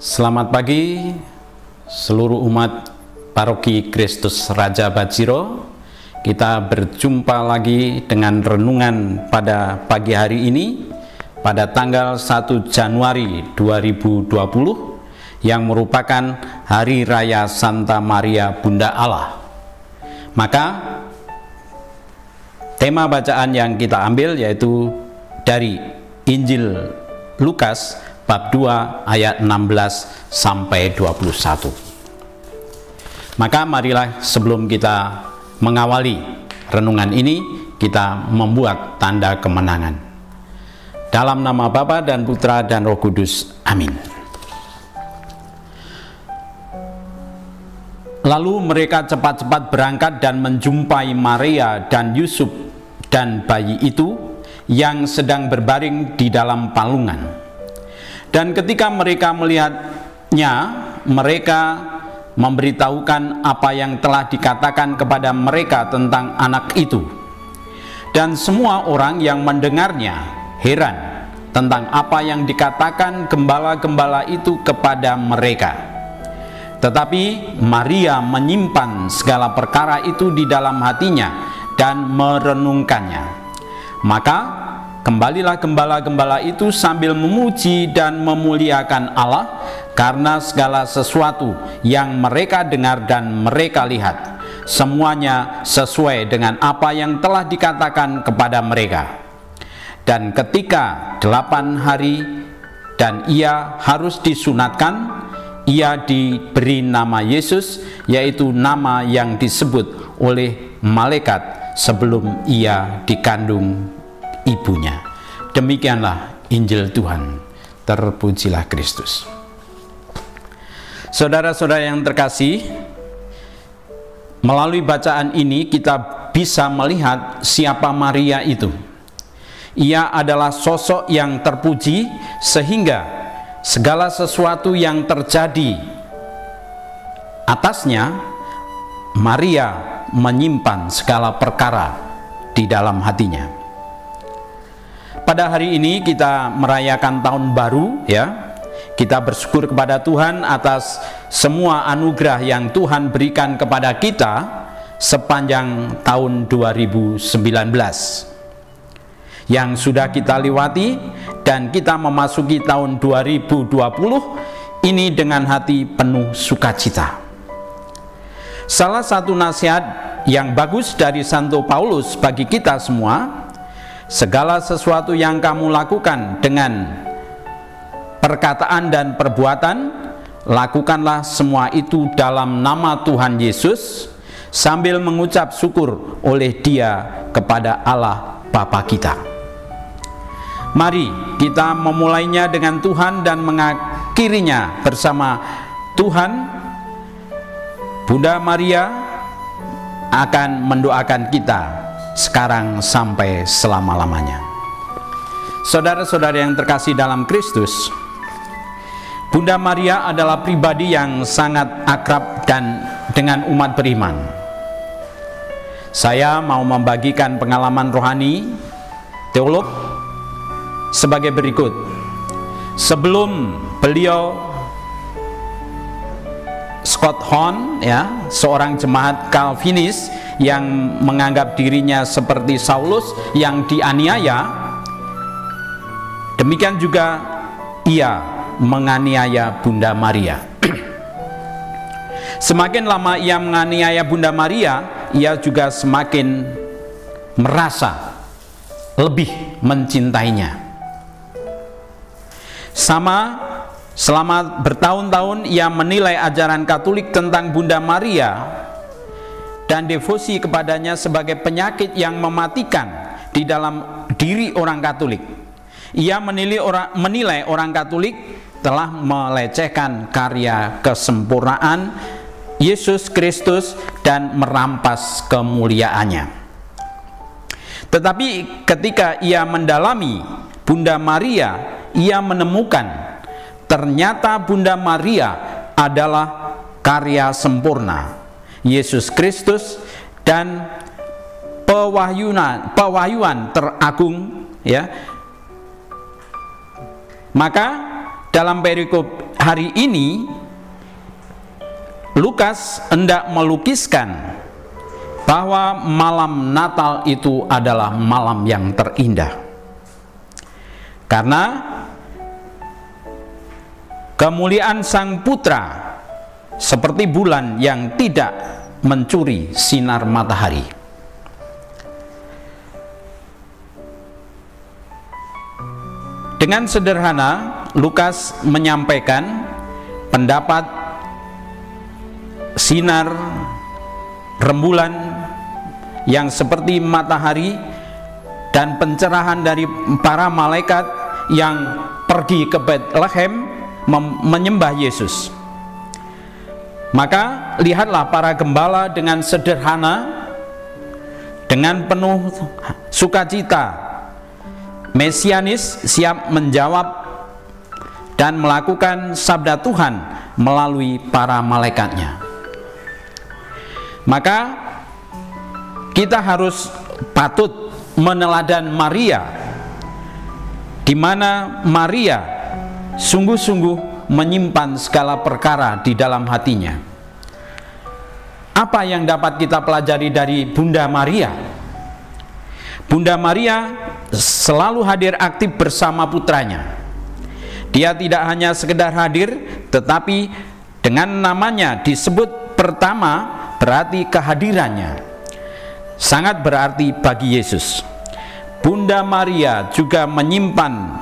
Selamat pagi seluruh umat Paroki Kristus Raja Bajiro. Kita berjumpa lagi dengan renungan pada pagi hari ini pada tanggal 1 Januari 2020 yang merupakan Hari Raya Santa Maria Bunda Allah. Maka tema bacaan yang kita ambil yaitu dari Injil Lukas bab 2 ayat 16 sampai 21. Maka marilah sebelum kita mengawali renungan ini, kita membuat tanda kemenangan. Dalam nama Bapa dan Putra dan Roh Kudus. Amin. Lalu mereka cepat-cepat berangkat dan menjumpai Maria dan Yusuf dan bayi itu yang sedang berbaring di dalam palungan. Dan ketika mereka melihatnya, mereka memberitahukan apa yang telah dikatakan kepada mereka tentang anak itu. Dan semua orang yang mendengarnya heran tentang apa yang dikatakan gembala-gembala itu kepada mereka. Tetapi Maria menyimpan segala perkara itu di dalam hatinya dan merenungkannya. Maka kembalilah gembala-gembala itu sambil memuji dan memuliakan Allah karena segala sesuatu yang mereka dengar dan mereka lihat, semuanya sesuai dengan apa yang telah dikatakan kepada mereka. Dan ketika 8 hari dan ia harus disunatkan, ia diberi nama Yesus, yaitu nama yang disebut oleh malaikat sebelum ia dikandung ibunya. Demikianlah Injil Tuhan. Terpujilah Kristus. Saudara-saudara yang terkasih, melalui bacaan ini kita bisa melihat siapa Maria itu. Ia adalah sosok yang terpuji sehingga segala sesuatu yang terjadi atasnya, Maria menyimpan segala perkara di dalam hatinya. Pada hari ini kita merayakan tahun baru, ya. Kita bersyukur kepada Tuhan atas semua anugerah yang Tuhan berikan kepada kita sepanjang tahun 2019 yang sudah kita lewati, dan kita memasuki tahun 2020 ini dengan hati penuh sukacita. Salah satu nasihat yang bagus dari Santo Paulus bagi kita semua: segala sesuatu yang kamu lakukan dengan perkataan dan perbuatan, lakukanlah semua itu dalam nama Tuhan Yesus, sambil mengucap syukur oleh Dia kepada Allah Bapa kita. Mari kita memulainya dengan Tuhan dan mengakhirinya bersama Tuhan. Bunda Maria akan mendoakan kita sekarang sampai selama-lamanya. Saudara-saudara yang terkasih dalam Kristus, Bunda Maria adalah pribadi yang sangat akrab dan dengan umat beriman. Saya mau membagikan pengalaman rohani teolog sebagai berikut. Sebelum beliau Scott Hahn, ya, seorang jemaat Calvinis yang menganggap dirinya seperti Saulus yang dianiaya, demikian juga ia menganiaya Bunda Maria. Semakin lama ia menganiaya Bunda Maria, ia juga semakin merasa lebih mencintainya. Selama bertahun-tahun ia menilai ajaran Katolik tentang Bunda Maria dan devosi kepadanya sebagai penyakit yang mematikan di dalam diri orang Katolik. Ia menilai orang Katolik telah melecehkan karya kesempurnaan Yesus Kristus dan merampas kemuliaannya. Tetapi ketika ia mendalami Bunda Maria, ia menemukan ternyata Bunda Maria adalah karya sempurna Yesus Kristus dan pewahyuan teragung, ya. Maka dalam perikop hari ini Lukas hendak melukiskan bahwa malam Natal itu adalah malam yang terindah, karena kemuliaan Sang Putra seperti bulan yang tidak mencuri sinar matahari. Dengan sederhana, Lukas menyampaikan pendapat sinar rembulan yang seperti matahari dan pencerahan dari para malaikat yang pergi ke Betlehem menyembah Yesus. Maka lihatlah para gembala dengan sederhana, dengan penuh sukacita, mesianis, siap menjawab dan melakukan sabda Tuhan melalui para malaikatnya. Maka kita harus patut meneladan Maria, di mana Maria sungguh-sungguh menyimpan segala perkara di dalam hatinya. Apa yang dapat kita pelajari dari Bunda Maria? Bunda Maria selalu hadir aktif bersama putranya. Dia tidak hanya sekedar hadir, tetapi dengan namanya disebut pertama berarti kehadirannya. Sangat berarti bagi Yesus. Bunda Maria juga menyimpan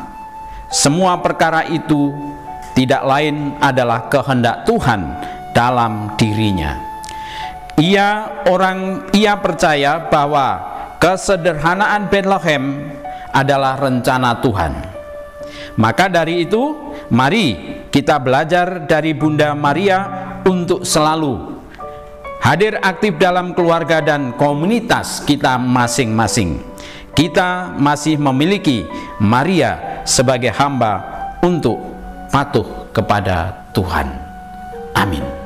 semua perkara itu, tidak lain adalah kehendak Tuhan dalam dirinya. Ia percaya bahwa kesederhanaan Betlehem adalah rencana Tuhan. Maka dari itu, mari kita belajar dari Bunda Maria untuk selalu hadir aktif dalam keluarga dan komunitas kita masing-masing. Kita masih memiliki Maria sebagai hamba untuk patuh kepada Tuhan. Amin.